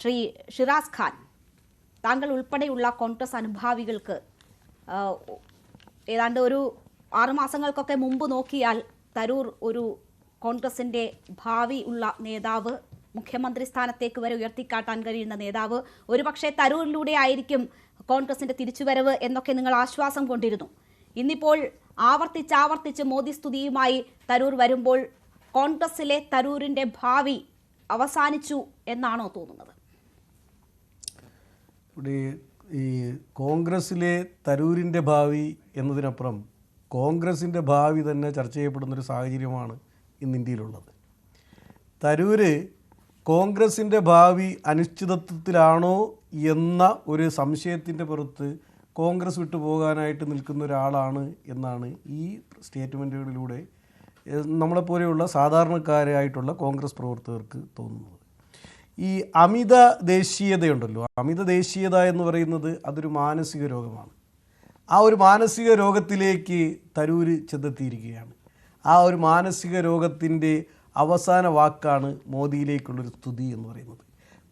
Shri Shiraz Khan, താങ്കൾ ഉൾപ്പെടെയുള്ള കോൺഗ്രസ് അനുഭാവികൾക്ക് ഏതാണ്ട് ഒരു 6 മാസങ്ങൾക്കൊക്കെ മുമ്പ് നോക്കിയാൽ തരൂർ ഒരു കോൺഗ്രസിന്റെ ഭാവി ഉള്ള നേതാവ്, മുഖ്യമന്ത്രി സ്ഥാനത്തേക്ക് വരെ ഉയർത്തിക്കാട്ടാൻ കഴിയുന്ന നേതാവ്, ഒരുപക്ഷെ തരൂരിലൂടെ ആയിരിക്കും കോൺഗ്രസിന്റെ തിരിച്ചുവരവ് എന്നൊക്കെ നിങ്ങൾ ആശ്വാസം കൊണ്ടിരുന്നു. ഇന്നിപ്പോൾ ആവർത്തിച്ച് മോദി സ്തുതിയുമായി തരൂർ വരുമ്പോൾ കോൺഗ്രസിലെ തരൂരിന്റെ ഭാവി അവസാനിച്ചു എന്നാണോ തോന്നുന്നത്? ഇവിടെ ഈ കോൺഗ്രസിലെ തരൂരിൻ്റെ ഭാവി എന്നതിനപ്പുറം കോൺഗ്രസിൻ്റെ ഭാവി തന്നെ ചർച്ച ചെയ്യപ്പെടുന്നൊരു സാഹചര്യമാണ് ഇന്ന് ഇന്ത്യയിലുള്ളത്. തരൂര് കോൺഗ്രസിൻ്റെ ഭാവി അനിശ്ചിതത്വത്തിലാണോ എന്ന ഒരു സംശയത്തിൻ്റെ പുറത്ത് കോൺഗ്രസ് വിട്ടു പോകാനായിട്ട് നിൽക്കുന്ന ഒരാളാണ് എന്നാണ് ഈ സ്റ്റേറ്റ്മെൻറ്റുകളിലൂടെ നമ്മളെപ്പോലെയുള്ള സാധാരണക്കാരായിട്ടുള്ള കോൺഗ്രസ് പ്രവർത്തകർക്ക് തോന്നുന്നത്. ഈ അമിത ദേശീയതയുണ്ടല്ലോ, അമിത ദേശീയത എന്ന് പറയുന്നത് അതൊരു മാനസിക രോഗമാണ്. ആ ഒരു മാനസിക രോഗത്തിലേക്ക് തരൂര് ചെന്നെത്തിയിരിക്കുകയാണ്. ആ ഒരു മാനസിക രോഗത്തിൻ്റെ അവസാന വാക്കാണ് മോദിയിലേക്കുള്ളൊരു സ്തുതി എന്ന് പറയുന്നത്.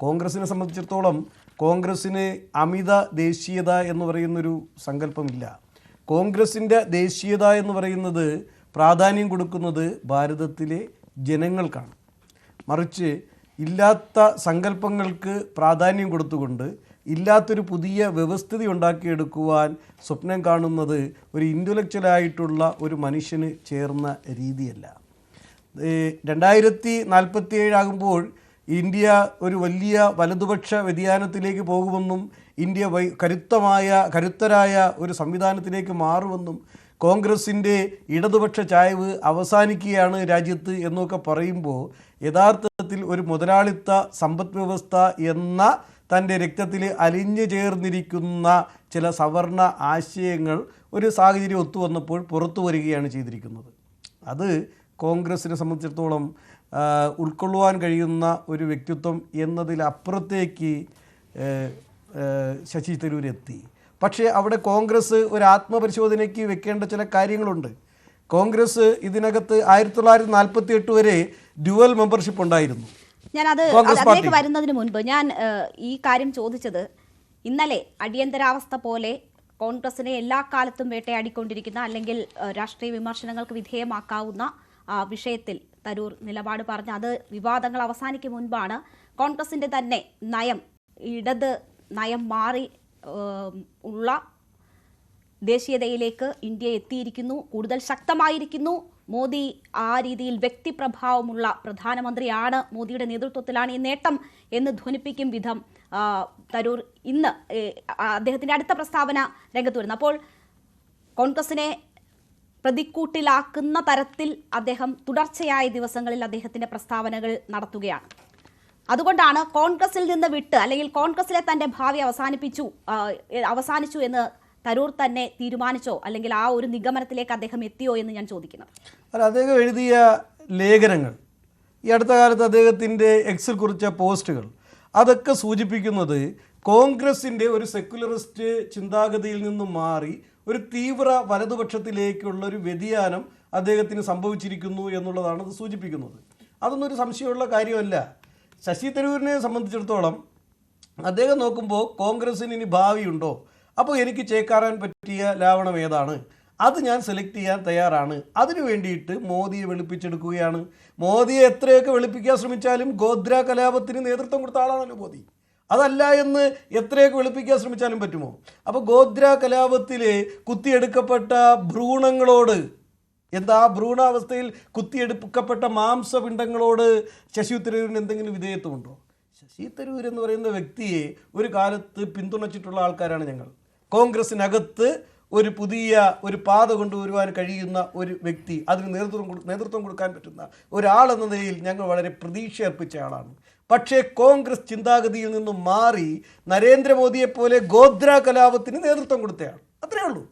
കോൺഗ്രസിനെ സംബന്ധിച്ചിടത്തോളം കോൺഗ്രസ്സിന് അമിത ദേശീയത എന്ന് പറയുന്നൊരു സങ്കല്പമില്ല. കോൺഗ്രസിൻ്റെ ദേശീയത എന്ന് പറയുന്നത് പ്രാധാന്യം കൊടുക്കുന്നത് ഭാരതത്തിലെ ജനങ്ങൾക്കാണ്. മറിച്ച് ഇല്ലാത്ത സങ്കല്പങ്ങൾക്ക് പ്രാധാന്യം കൊടുത്തുകൊണ്ട് ഇല്ലാത്തൊരു പുതിയ വ്യവസ്ഥിതി ഉണ്ടാക്കിയെടുക്കുവാൻ സ്വപ്നം കാണുന്നത് ഒരു ഇൻ്റലക്ച്വലായിട്ടുള്ള ഒരു മനുഷ്യന് ചേർന്ന രീതിയല്ല. 2047 ആകുമ്പോൾ ഇന്ത്യ ഒരു വലിയ വലതുപക്ഷ വ്യതിയാനത്തിലേക്ക് പോകുമെന്നും ഇന്ത്യ കരുത്തരായ ഒരു സംവിധാനത്തിലേക്ക് മാറുമെന്നും കോൺഗ്രസിൻ്റെ ഇടതുപക്ഷ ചായ്വ് അവസാനിക്കുകയാണ് രാജ്യത്ത് എന്നൊക്കെ പറയുമ്പോൾ യഥാർത്ഥത്തിൽ ഒരു മുതലാളിത്ത സമ്പദ് വ്യവസ്ഥ എന്ന തൻ്റെ രക്തത്തിൽ അലിഞ്ഞു ചേർന്നിരിക്കുന്ന ചില സവർണ ആശയങ്ങൾ ഒരു സാഹചര്യം ഒത്തുവന്നപ്പോൾ പുറത്തു വരികയാണ് ചെയ്തിരിക്കുന്നത്. അത് കോൺഗ്രസിനെ സംബന്ധിച്ചിടത്തോളം ഉൾക്കൊള്ളുവാൻ കഴിയുന്ന ഒരു വ്യക്തിത്വം എന്നതിലപ്പുറത്തേക്ക് ശശി തരൂർ എത്തി. പക്ഷേ അവിടെ കോൺഗ്രസ് ഒരു ആത്മപരിശോധനയ്ക്ക് വെക്കേണ്ട ചില കാര്യങ്ങളുണ്ട്. കോൺഗ്രസ് ഇതിനകത്ത് 1948 വരെ ഡ്യുവൽ മെമ്പർഷിപ്പ് ഉണ്ടായിരുന്നു. അതിലേക്ക് വരുന്നതിന് മുൻപ് ഞാൻ ഈ കാര്യം ചോദിച്ചത്, ഇന്നലെ അടിയന്തരാവസ്ഥ പോലെ കോൺഗ്രസിനെ എല്ലാ കാലത്തും വേട്ടയാടിക്കൊണ്ടിരിക്കുന്ന അല്ലെങ്കിൽ രാഷ്ട്രീയ വിമർശനങ്ങൾക്ക് വിധേയമാക്കാവുന്ന വിഷയത്തിൽ തരൂർ നിലപാട് പറഞ്ഞ അത് വിവാദങ്ങൾ അവസാനിക്കും മുൻപാണ് കോൺഗ്രസിന്റെ തന്നെ നയം, ഇടത് നയം മാറി ഉള്ള ദേശീയതയിലേക്ക് ഇന്ത്യ എത്തിയിരിക്കുന്നു, കൂടുതൽ ശക്തമായിരിക്കുന്നു. മോദി ആ രീതിയിൽ വ്യക്തിപ്രഭാവമുള്ള പ്രധാനമന്ത്രിയാണ്, മോദിയുടെ നേതൃത്വത്തിലാണ് ഈ നേട്ടം എന്ന് ധ്വനിപ്പിക്കും വിധം തരൂർ ഇന്ന് അദ്ദേഹത്തിന്റെ അടുത്ത പ്രസ്താവന രംഗത്ത് വരുന്നു. അപ്പോൾ കോൺഗ്രസിനെ പ്രതിക്കൂട്ടിലാക്കുന്ന തരത്തിൽ അദ്ദേഹം തുടർച്ചയായ ദിവസങ്ങളിൽ അദ്ദേഹത്തിന്റെ പ്രസ്താവനകൾ നടത്തുകയാണ്. അതുകൊണ്ടാണ് കോൺഗ്രസിൽ നിന്ന് വിട്ട് അല്ലെങ്കിൽ കോൺഗ്രസിലെ തന്റെ ഭാവി അവസാനിച്ചു എന്ന് തരൂർ തന്നെ തീരുമാനിച്ചോ അല്ലെങ്കിൽ ആ ഒരു നിഗമനത്തിലേക്ക് അദ്ദേഹം എത്തിയോ എന്ന് ഞാൻ ചോദിക്കുന്നത്. അദ്ദേഹം എഴുതിയ ലേഖനങ്ങൾ, ഈ അടുത്ത കാലത്ത് അദ്ദേഹത്തിൻ്റെ എക്സിൽ കുറിച്ച പോസ്റ്റുകൾ, അതൊക്കെ സൂചിപ്പിക്കുന്നത് കോൺഗ്രസിൻ്റെ ഒരു സെക്യുലറിസ്റ്റ് ചിന്താഗതിയിൽ നിന്നും മാറി ഒരു തീവ്ര വലതുപക്ഷത്തിലേക്കുള്ള ഒരു വ്യതിയാനം അദ്ദേഹത്തിന് സംഭവിച്ചിരിക്കുന്നു എന്നുള്ളതാണ് അത് സൂചിപ്പിക്കുന്നത്. അതൊന്നും ഒരു സംശയമുള്ള കാര്യമല്ല. ശശി തരൂരിനെ സംബന്ധിച്ചിടത്തോളം അദ്ദേഹം നോക്കുമ്പോൾ കോൺഗ്രസിന് ഇനി ഭാവിയുണ്ടോ, അപ്പോൾ എനിക്ക് ചേക്കാറാൻ പറ്റിയ ലാവണം ഏതാണ്, അത് ഞാൻ സെലക്ട് ചെയ്യാൻ തയ്യാറാണ്. അതിനു വേണ്ടിയിട്ട് മോദിയെ വെളുപ്പിച്ചെടുക്കുകയാണ്. മോദിയെ എത്രയൊക്കെ വെളുപ്പിക്കാൻ ശ്രമിച്ചാലും ഗോദ്ര കലാപത്തിന് നേതൃത്വം കൊടുത്ത ആളാണല്ലോ മോദി. അതല്ല എന്ന് എത്രയൊക്കെ വെളുപ്പിക്കാൻ ശ്രമിച്ചാലും പറ്റുമോ? അപ്പോൾ ഗോദ്ര കലാപത്തിൽ കുത്തിയെടുക്കപ്പെട്ട ഭ്രൂണങ്ങളോട്, എന്താ ഭ്രൂണാവസ്ഥയിൽ കുത്തിയെടുക്കപ്പെട്ട മാംസപിണ്ഡങ്ങളോട് ശശി തരൂരിന് എന്തെങ്കിലും വിധേയത്വമുണ്ടോ? ശശി തരൂർ എന്ന് പറയുന്ന വ്യക്തിയെ ഒരു കാലത്ത് പിന്തുണച്ചിട്ടുള്ള ആൾക്കാരാണ് ഞങ്ങൾ. കോൺഗ്രസിനകത്ത് ഒരു പുതിയ ഒരു പാത കൊണ്ടുവരുവാൻ കഴിയുന്ന ഒരു വ്യക്തി, അതിന് നേതൃത്വം കൊടുക്കാൻ പറ്റുന്ന ഒരാളെന്ന നിലയിൽ ഞങ്ങൾ വളരെ പ്രതീക്ഷ അർപ്പിച്ച ആളാണ്. പക്ഷേ കോൺഗ്രസ് ചിന്താഗതിയിൽ നിന്നും മാറി നരേന്ദ്രമോദിയെപ്പോലെ ഗോദ്ര കലാപത്തിന് നേതൃത്വം കൊടുത്തയാൾ, അത്രേ ഉള്ളൂ.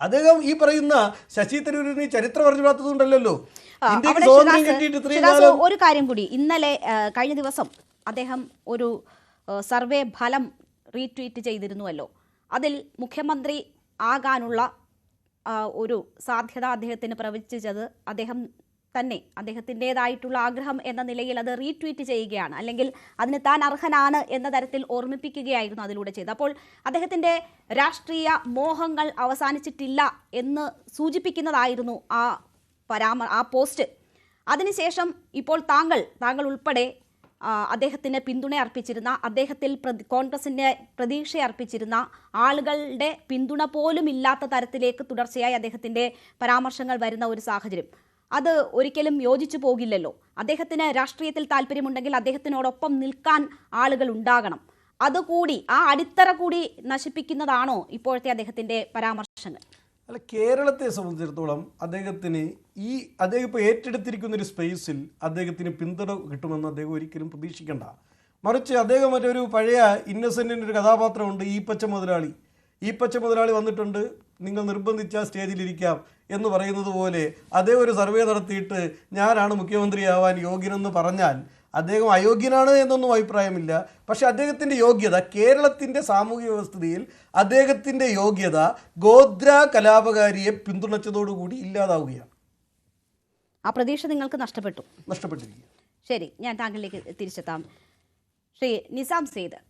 അദ്ദേഹം ഈ പറയുന്ന ശശി തരൂരിന് ചരിത്രം അറിഞ്ഞാത്തതുകൊണ്ടല്ലോ ഇന്ത്യക്ക് സ്വാതന്ത്ര്യം കിട്ടിയിട്ട്. ഒരു കാര്യം കൂടി, ഇന്നലെ കഴിഞ്ഞ ദിവസം അദ്ദേഹം ഒരു സർവേ ഫലം റീട്വീറ്റ് ചെയ്തിരുന്നുവല്ലോ. അതിൽ മുഖ്യമന്ത്രി ആകാനുള്ള ഒരു സാധ്യത അദ്ദേഹത്തിന് പ്രവചിച്ചത് അദ്ദേഹം തന്നെ അദ്ദേഹത്തിൻ്റെതായിട്ടുള്ള ആഗ്രഹം എന്ന നിലയിൽ അത് റീട്വീറ്റ് ചെയ്യുകയാണ്, അല്ലെങ്കിൽ അതിന് താൻ അർഹനാണ് എന്ന തരത്തിൽ ഓർമ്മിപ്പിക്കുകയായിരുന്നു അതിലൂടെ ചെയ്തത്. അപ്പോൾ അദ്ദേഹത്തിൻ്റെ രാഷ്ട്രീയ മോഹങ്ങൾ അവസാനിച്ചിട്ടില്ല എന്ന് സൂചിപ്പിക്കുന്നതായിരുന്നു ആ പോസ്റ്റ്. അതിനുശേഷം ഇപ്പോൾ താങ്കൾ ഉൾപ്പെടെ അദ്ദേഹത്തിന് പിന്തുണ അർപ്പിച്ചിരുന്ന, അദ്ദേഹത്തിൽ കോൺഗ്രസിൻ്റെ പ്രതീക്ഷ അർപ്പിച്ചിരുന്ന ആളുകളുടെ പിന്തുണ പോലും ഇല്ലാത്ത തരത്തിലേക്ക് തുടർച്ചയായി അദ്ദേഹത്തിൻ്റെ പരാമർശങ്ങൾ വരുന്ന ഒരു സാഹചര്യം, അത് ഒരിക്കലും യോജിച്ചു പോകില്ലല്ലോ. അദ്ദേഹത്തിന് രാഷ്ട്രീയത്തിൽ താല്പര്യമുണ്ടെങ്കിൽ അദ്ദേഹത്തിനോടൊപ്പം നിൽക്കാൻ ആളുകൾ ഉണ്ടാകണം. അതുകൂടി, ആ അടിത്തറ കൂടി നശിപ്പിക്കുന്നതാണോ ഇപ്പോഴത്തെ അദ്ദേഹത്തിൻ്റെ പരാമർശങ്ങൾ? അല്ല, കേരളത്തെ സംബന്ധിച്ചിടത്തോളം അദ്ദേഹം ഇപ്പോൾ ഏറ്റെടുത്തിരിക്കുന്ന ഒരു സ്പേസിൽ അദ്ദേഹത്തിന് പിന്തുണ കിട്ടുമെന്ന് അദ്ദേഹം ഒരിക്കലും പ്രതീക്ഷിക്കേണ്ട. മറിച്ച് അദ്ദേഹം മറ്റൊരു പഴയ ഇന്നസെൻറ്റിൻ്റെ ഒരു കഥാപാത്രമുണ്ട്, ഈ പച്ച മുതലാളി വന്നിട്ടുണ്ട്, നിങ്ങൾ നിർബന്ധിച്ച സ്റ്റേജിലിരിക്കാം എന്ന് പറയുന്നത് പോലെ അദ്ദേഹം ഒരു സർവേ നടത്തിയിട്ട് ഞാനാണ് മുഖ്യമന്ത്രിയാവാൻ യോഗ്യനെന്ന് പറഞ്ഞാൽ അദ്ദേഹം അയോഗ്യനാണ് എന്നൊന്നും അഭിപ്രായമില്ല. പക്ഷേ അദ്ദേഹത്തിൻ്റെ യോഗ്യത, കേരളത്തിൻ്റെ സാമൂഹിക വ്യവസ്ഥിതിയിൽ അദ്ദേഹത്തിൻ്റെ യോഗ്യത ഗോദ്ര കലാപകാരിയെ പിന്തുണച്ചതോടുകൂടി ഇല്ലാതാവുകയാണ്. ആ പ്രതീക്ഷ നിങ്ങൾക്ക് നഷ്ടപ്പെട്ടിരിക്കുന്നു. നഷ്ടപ്പെട്ടിരിക്കുക. ശരി, ഞാൻ താങ്കളിലേക്ക് തിരിച്ചെത്താം. ശ്രീ നിസാം സെയ്ദ്,